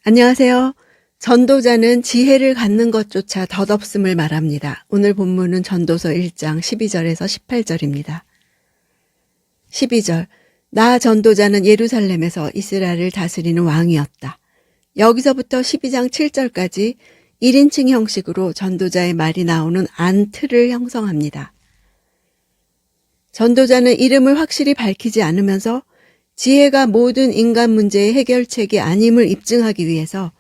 안녕하세요. 전도자는 지혜를 갖는 것조차 덧없음을 말합니다. 오늘 본문은 전도서 1장 12절에서 18절입니다. 12절, 나 전도자는 예루살렘에서 이스라엘을 다스리는 왕이었다. 여기서부터 12장 7절까지 1인칭 형식으로 전도자의 말이 나오는 안틀을 형성합니다. 전도자는 이름을 확실히 밝히지 않으면서 지혜가 모든 인간 문제의 해결책이 아님을 입증하기 위해서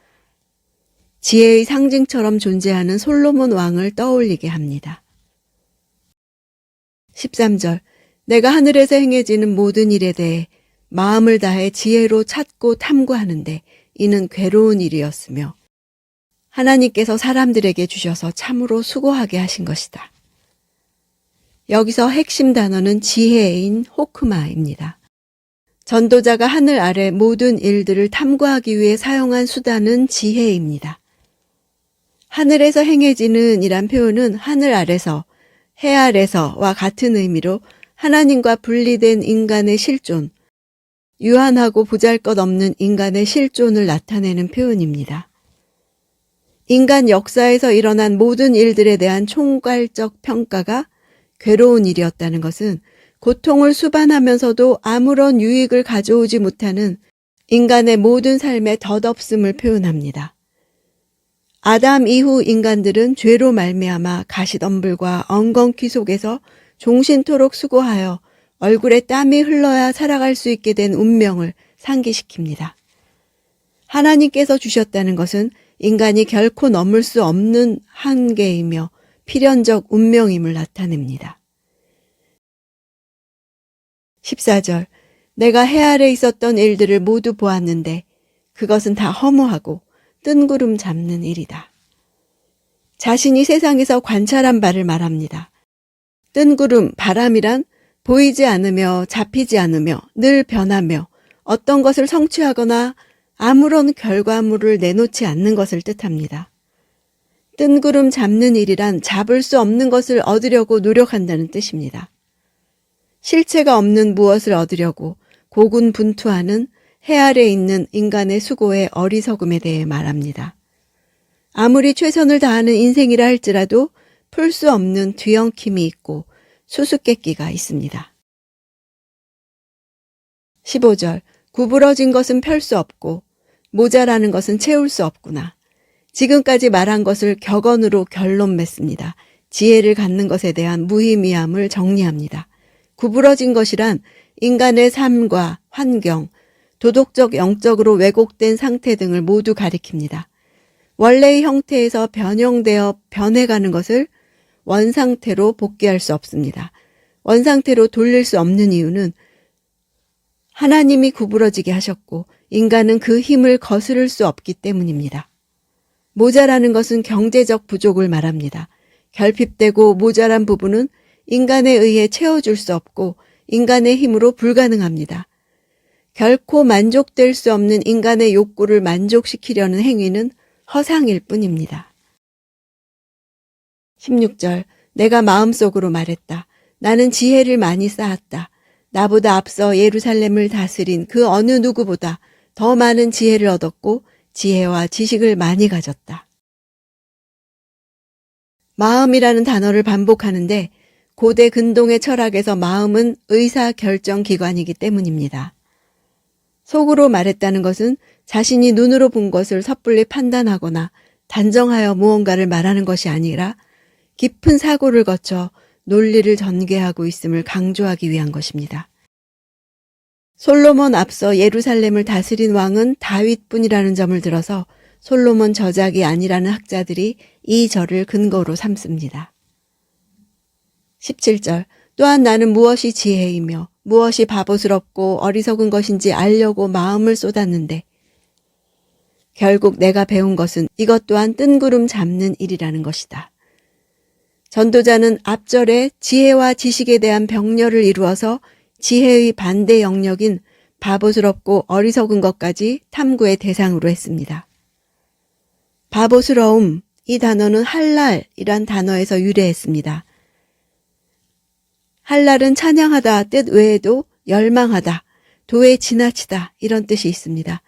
지혜의 상징처럼 존재하는 솔로몬 왕을 떠올리게 합니다. 13절, 내가 하늘에서 행해지는 모든 일에 대해 마음을 다해 지혜로 찾고 탐구하는데 이는 괴로운 일이었으며 하나님께서 사람들에게 주셔서 참으로 수고하게 하신 것이다. 여기서 핵심 단어는 지혜인 호크마입니다. 전도자가 하늘 아래 모든 일들을 탐구하기 위해 사용한 수단은 지혜입니다. 하늘에서 행해지는 이란 표현은 하늘 아래서, 해 아래서와 같은 의미로 하나님과 분리된 인간의 실존, 유한하고 보잘것없는 인간의 실존을 나타내는 표현입니다. 인간 역사에서 일어난 모든 일들에 대한 총괄적 평가가 괴로운 일이었다는 것은 고통을 수반하면서도 아무런 유익을 가져오지 못하는 인간의 모든 삶의 덧없음을 표현합니다. 아담 이후 인간들은 죄로 말미암아 가시덤불과 엉겅퀴 속에서 종신토록 수고하여 얼굴에 땀이 흘러야 살아갈 수 있게 된 운명을 상기시킵니다. 하나님께서 주셨다는 것은 인간이 결코 넘을 수 없는 한계이며 필연적 운명임을 나타냅니다. 14절, 내가 해 아래 있었던 일들을 모두 보았는데 그것은 다 허무하고 뜬구름 잡는 일이다. 자신이 세상에서 관찰한 바를 말합니다. 뜬구름, 바람이란 보이지 않으며 잡히지 않으며 늘 변하며 어떤 것을 성취하거나 아무런 결과물을 내놓지 않는 것을 뜻합니다. 뜬구름 잡는 일이란 잡을 수 없는 것을 얻으려고 노력한다는 뜻입니다. 실체가 없는 무엇을 얻으려고 고군분투하는 해 아래 있는 인간의 수고의 어리석음에 대해 말합니다. 아무리 최선을 다하는 인생이라 할지라도 풀 수 없는 뒤엉킴이 있고 수수께끼가 있습니다. 15절, 구부러진 것은 펼 수 없고 모자라는 것은 채울 수 없구나. 지금까지 말한 것을 격언으로 결론 맺습니다. 지혜를 갖는 것에 대한 무의미함을 정리합니다. 구부러진 것이란 인간의 삶과 환경, 도덕적 영적으로 왜곡된 상태 등을 모두 가리킵니다. 원래의 형태에서 변형되어 변해가는 것을 원상태로 복귀할 수 없습니다. 원상태로 돌릴 수 없는 이유는 하나님이 구부러지게 하셨고 인간은 그 힘을 거스를 수 없기 때문입니다. 모자라는 것은 경제적 부족을 말합니다. 결핍되고 모자란 부분은 인간에 의해 채워줄 수 없고 인간의 힘으로 불가능합니다. 결코 만족될 수 없는 인간의 욕구를 만족시키려는 행위는 허상일 뿐입니다. 16절, 내가 마음속으로 말했다. 나는 지혜를 많이 쌓았다. 나보다 앞서 예루살렘을 다스린 그 어느 누구보다 더 많은 지혜를 얻었고 지혜와 지식을 많이 가졌다. 마음이라는 단어를 반복하는데 고대 근동의 철학에서 마음은 의사결정기관이기 때문입니다. 속으로 말했다는 것은 자신이 눈으로 본 것을 섣불리 판단하거나 단정하여 무언가를 말하는 것이 아니라 깊은 사고를 거쳐 논리를 전개하고 있음을 강조하기 위한 것입니다. 솔로몬 앞서 예루살렘을 다스린 왕은 다윗뿐이라는 점을 들어서 솔로몬 저작이 아니라는 학자들이 이 절을 근거로 삼습니다. 17절, 또한 나는 무엇이 지혜이며 무엇이 바보스럽고 어리석은 것인지 알려고 마음을 쏟았는데 결국 내가 배운 것은 이것 또한 뜬구름 잡는 일이라는 것이다. 전도자는 앞절에 지혜와 지식에 대한 병렬을 이루어서 지혜의 반대 영역인 바보스럽고 어리석은 것까지 탐구의 대상으로 했습니다. 바보스러움, 이 단어는 할랄이란 단어에서 유래했습니다. 할랄은 찬양하다 뜻 외에도 열망하다, 도에 지나치다 이런 뜻이 있습니다.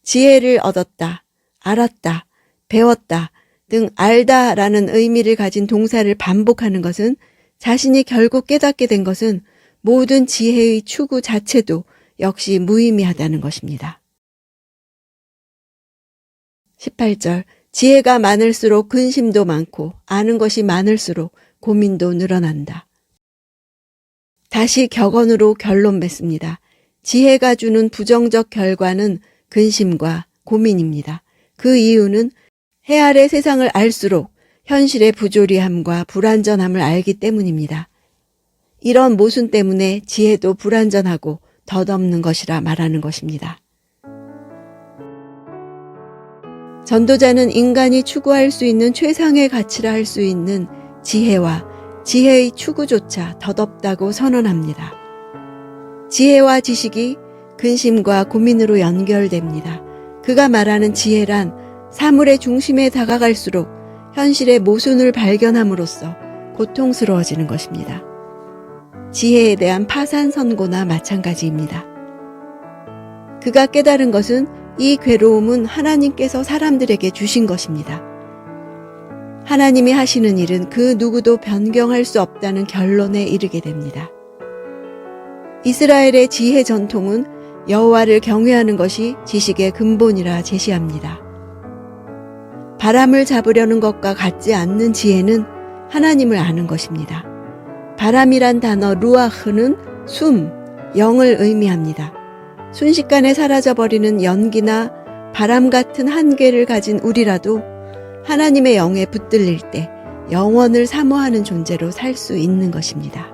지혜를 얻었다, 알았다, 배웠다 등 알다라는 의미를 가진 동사를 반복하는 것은 자신이 결국 깨닫게 된 것은 모든 지혜의 추구 자체도 역시 무의미하다는 것입니다. 18절 지혜가 많을수록 근심도 많고 아는 것이 많을수록 고민도 늘어난다. 다시 격언으로 결론 맺습니다. 지혜가 주는 부정적 결과는 근심과 고민입니다. 그 이유는 해 아래 세상을 알수록 현실의 부조리함과 불완전함을 알기 때문입니다. 이런 모순 때문에 지혜도 불완전하고 덧없는 것이라 말하는 것입니다. 전도자는 인간이 추구할 수 있는 최상의 가치라 할 수 있는 지혜와 지혜의 추구조차 덧없다고 선언합니다. 지혜와 지식이 근심과 고민으로 연결됩니다. 그가 말하는 지혜란 사물의 중심에 다가갈수록 현실의 모순을 발견함으로써 고통스러워지는 것입니다. 지혜에 대한 파산 선고나 마찬가지입니다. 그가 깨달은 것은 이 괴로움은 하나님께서 사람들에게 주신 것입니다. 하나님이 하시는 일은 그 누구도 변경할 수 없다는 결론에 이르게 됩니다. 이스라엘의 지혜 전통은 여호와를 경외하는 것이 지식의 근본이라 제시합니다. 바람을 잡으려는 것과 같지 않는 지혜는 하나님을 아는 것입니다. 바람이란 단어 루아흐는 숨, 영을 의미합니다. 순식간에 사라져버리는 연기나 바람 같은 한계를 가진 우리라도 하나님의 영에 붙들릴 때 영원을 사모하는 존재로 살 수 있는 것입니다.